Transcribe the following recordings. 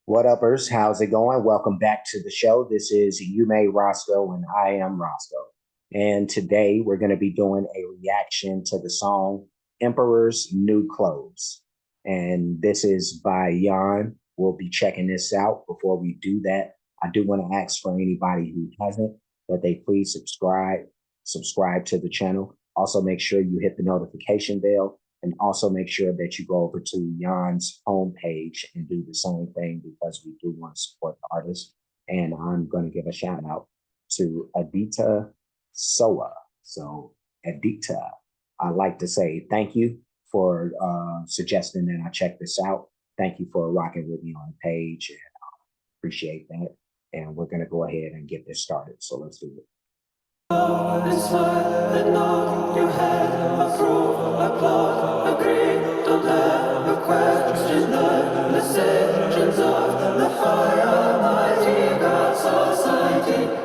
What uppers? How's it going? Welcome back to the show. This is You May Roscoe, and I am Roscoe. And today we're going to be doing a reaction to the song Emperor's New Clothes. And this is by Jann. We'll be checking this out. Before we do that, I do want to ask for anybody who hasn't that they please subscribe to the channel. Also, make sure you hit the notification bell and also make sure that you go over to Jan's homepage and do the same thing because we do want to support the artist. And I'm going to give a shout out to Adita Soa. So, Adita, I'd like to say thank you for suggesting that I check this out. Thank you for rocking with me on the page and appreciate that. And we're going to go ahead and get this started. So, let's do it. Inside nod your head, approve, applaud, agree, don't ever question the decisions of the high almighty God society.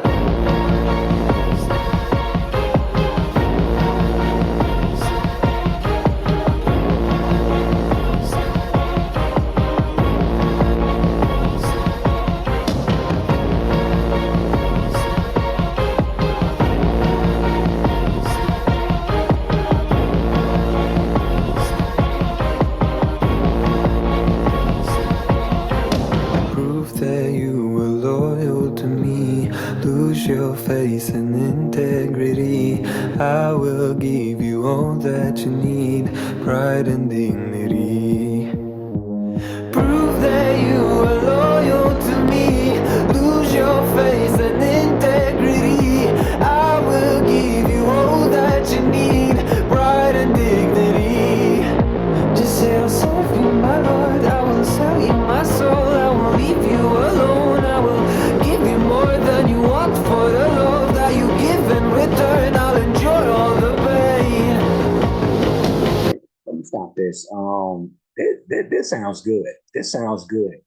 That you were loyal to me, lose your faith and integrity. I will give you all that you need, pride and dignity. Prove that you are loyal to me, lose your faith and integrity. I will give you all that you need, pride and dignity. Just say I'll serve you, my Lord, I will sell you my soul, I won't leave you alone, I will give you more than you want for the love that you give in return. I'll enjoy all the pain. Let me stop this. This sounds good. This sounds good.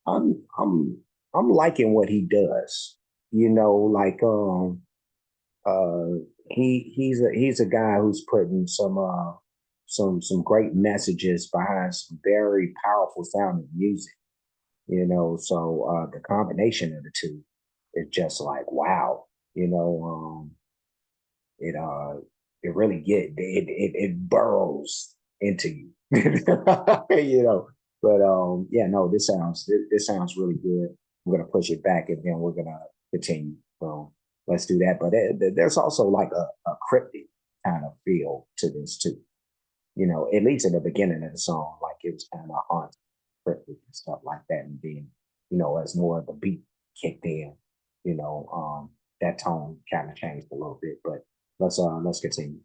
I'm I'm I'm liking what he does. You know, like uh he's a guy who's putting some great messages behind some very powerful sounding music. You know, so the combination of the two is just like wow. You know, it it really it burrows into you. You know, but yeah, no, this sounds really good. We're gonna push it back and then we're gonna continue. So let's do that. But there's also like a cryptic kind of feel to this too. You know, at least in the beginning of the song, like it was kind of haunting, cryptic and stuff like that. And then, you know, as more of the beat kicked in, you know, that tone kind of changed a little bit. But let's continue.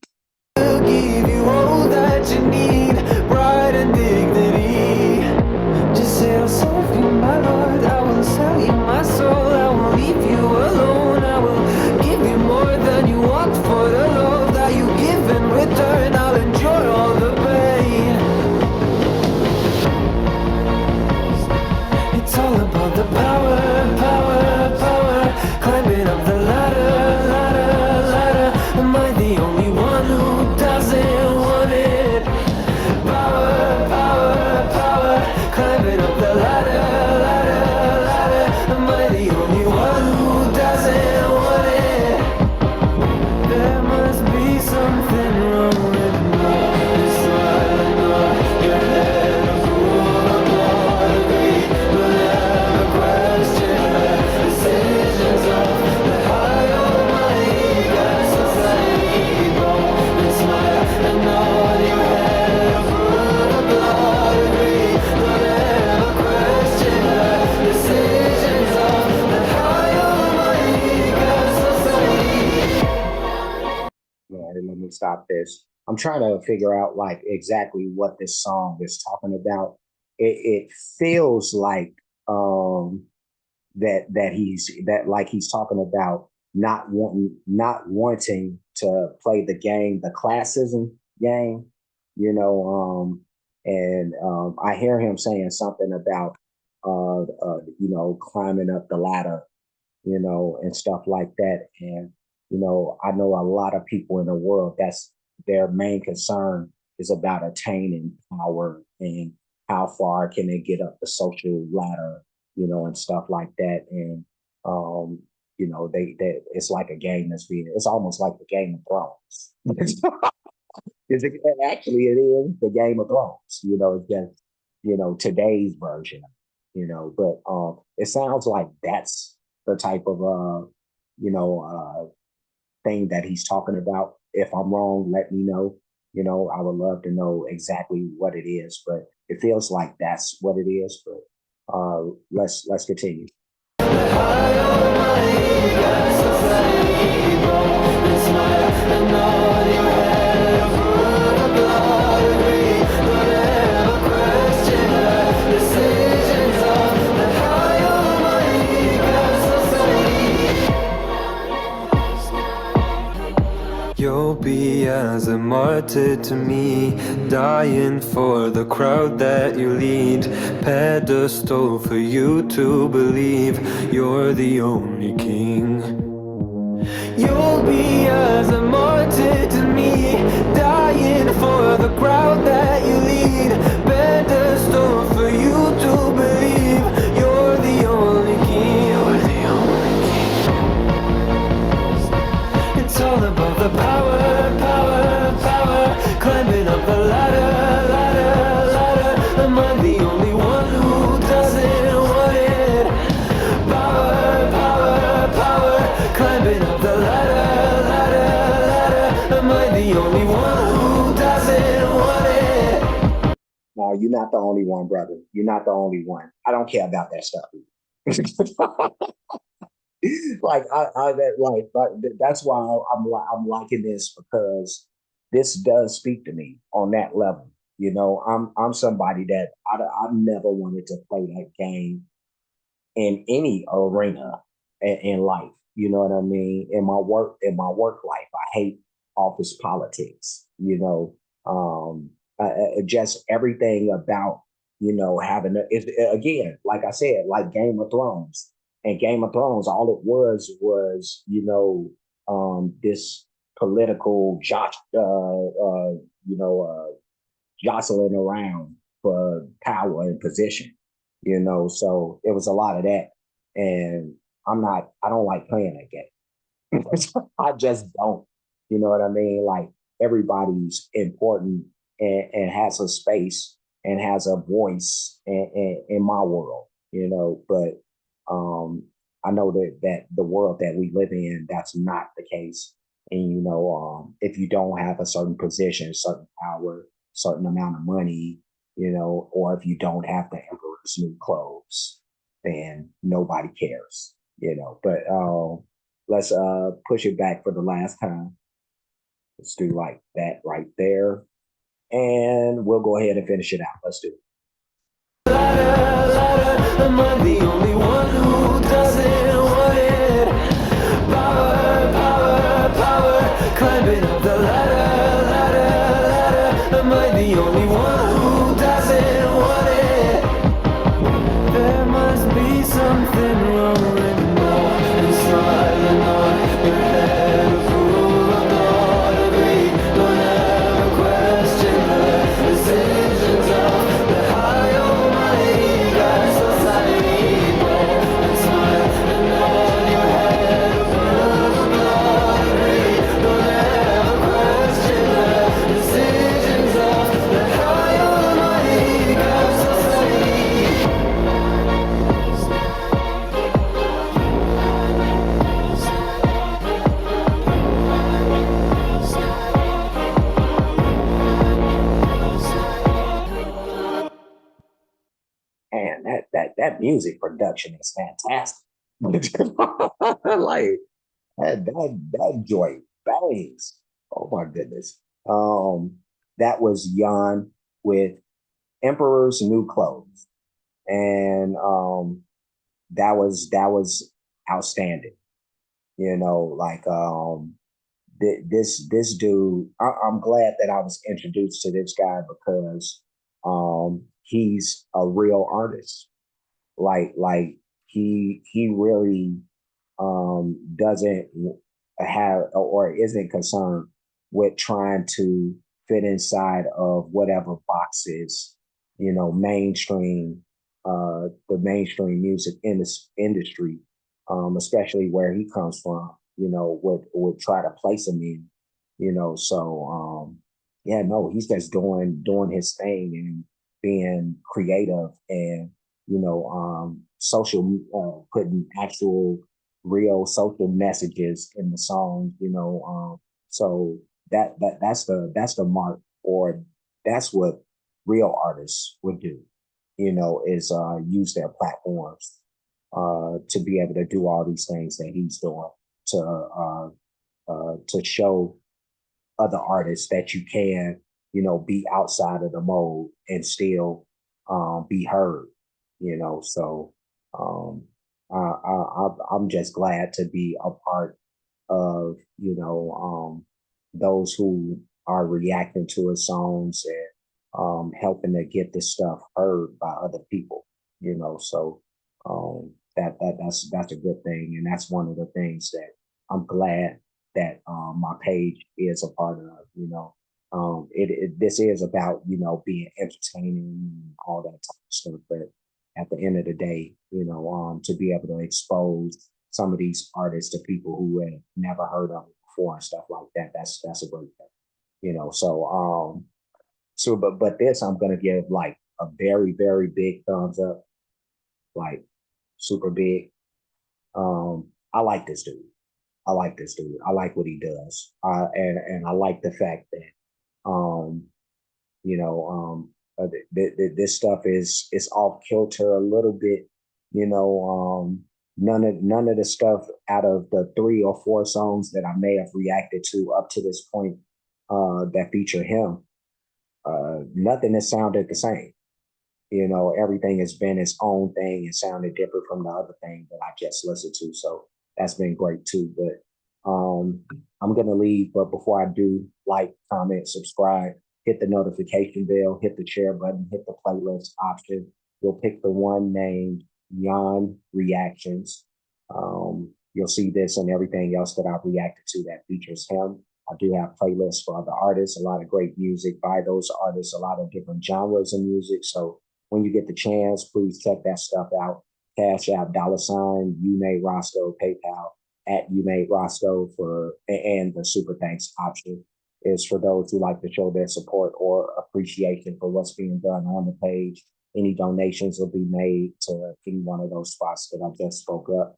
I'll give you all that you need, pride and dignity. Just say I'll serve you, my Lord, I will sell you my soul, I won't leave you alone, I will give you more than you want for the love that you give in return. I'll enjoy all the pain. It's all about the power, power, power, climbing up the ladder, ladder, ladder. Am I the only one who doesn't want it? Power, power, power, climbing up the ladder, ladder, ladder. Am I the only one who doesn't want it? There must be something wrong with me. It's why I know your head full of glory. Will never question the decisions of the high almighty God. Society, bold and smile and nod your head full of glory. Will never question the decisions of the high almighty God. Society. Yeah, let me stop this. I'm trying to figure out like exactly what this song is talking about. It feels like that like he's talking about not wanting to play the game, the classism game, you know, and I hear him saying something about you know, climbing up the ladder, you know, and stuff like that. And, you know, I know a lot of people in the world that's their main concern is about attaining power and how far can it get up the social ladder, and stuff like that. And um, they it's like a game that's being it's almost like the Game of Thrones. Actually it is the Game of Thrones, it's just, today's version, but it sounds like that's the type of thing that he's talking about. If I'm wrong, let me know. I would love to know exactly what it is, but it feels like that's what it is. But let's continue. You'll be as a martyr to me, dying for the crowd that you lead. Pedestal for you to believe you're the only king. You'll be as a martyr to me, dying for the crowd that you lead. Pedestal for you to believe you're the only king. You're the only king. It's all about the power, power, power. Climbing up the ladder, ladder, ladder. Am I the only one who doesn't want it? Power, power, power. Climbing up the ladder, ladder, ladder. Am I the only one who doesn't want it? No, you're not the only one, brother. You're not the only one. I don't care about that stuff. Like that's why I'm liking this, because this does speak to me on that level. I'm somebody that I never wanted to play that game in any arena in life. You know what I mean? In my work life, I hate office politics. Just everything about having again, like I said, like Game of Thrones. And Game of Thrones, all it was this political jostling around for power and position, so it was a lot of that. And I don't like playing that game. I just don't. You know what I mean? Like, everybody's important and has a space and has a voice in my world, but I know that the world that we live in, that's not the case. And if you don't have a certain position, certain power, certain amount of money, or if you don't have the emperor's new clothes, then nobody cares, But let's push it back for the last time. Let's do like that right there. And we'll go ahead and finish it out. Let's do it. Am I the only one who doesn't want it? Power, power, power. Climbing up the ladder, ladder, ladder. Am I the only one who doesn't want it? There must be something wrong with more than smiling on your head. A fool, I'm not agree. Don't ever question the decisions of the high almighty God society. And smile and nod your head. A fool, I'm not agree. Don't ever question the decisions of the high almighty God society. And that music production is fantastic. Like, that joint bangs. Oh my goodness. That was Jann with Emperor's New Clothes. And that was outstanding. Like, this dude, I'm glad that I was introduced to this guy, because he's a real artist. Like he really doesn't have or isn't concerned with trying to fit inside of whatever boxes mainstream, the mainstream music industry, especially where he comes from, would try to place him in, yeah, no, he's just doing his thing and being creative and social, putting actual real social messages in the songs, so that's the mark, or that's what real artists would do, is use their platforms to be able to do all these things that he's doing to show other artists that you can, be outside of the mold and still be heard, So um, I'm just glad to be a part of, those who are reacting to his songs and helping to get this stuff heard by other people, So that's a good thing, and that's one of the things that I'm glad that my page is a part of. This is about being entertaining and all that type of stuff, but at the end of the day, to be able to expose some of these artists to people who had never heard of it before and stuff like that. That's a great thing, but this I'm gonna give like a very very big thumbs up, like super big. I like this dude. I like this dude. I like what he does, and I like the fact that you know this stuff is off kilter a little bit. None of the stuff out of the 3 or 4 songs that I may have reacted to up to this point that feature him, nothing has sounded the same. Everything has been its own thing and sounded different from the other thing that I just listened to. So that's been great too. But I'm gonna leave. But before I do, like, comment, subscribe, hit the notification bell, hit the share button, hit the playlist option. You'll pick the one named Jann Reactions. You'll see this and everything else that I've reacted to that features him. I do have playlists for other artists, a lot of great music by those artists, a lot of different genres of music. So when you get the chance, please check that stuff out. Cash App, $ you made Roscoe, PayPal at you made Roscoe and the super thanks option is for those who like to show their support or appreciation for what's being done on the page. Any donations will be made to any one of those spots that I just spoke up.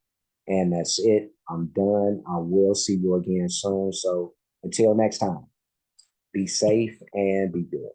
And that's it. I'm done. I will see you again soon. So until next time, be safe and be good.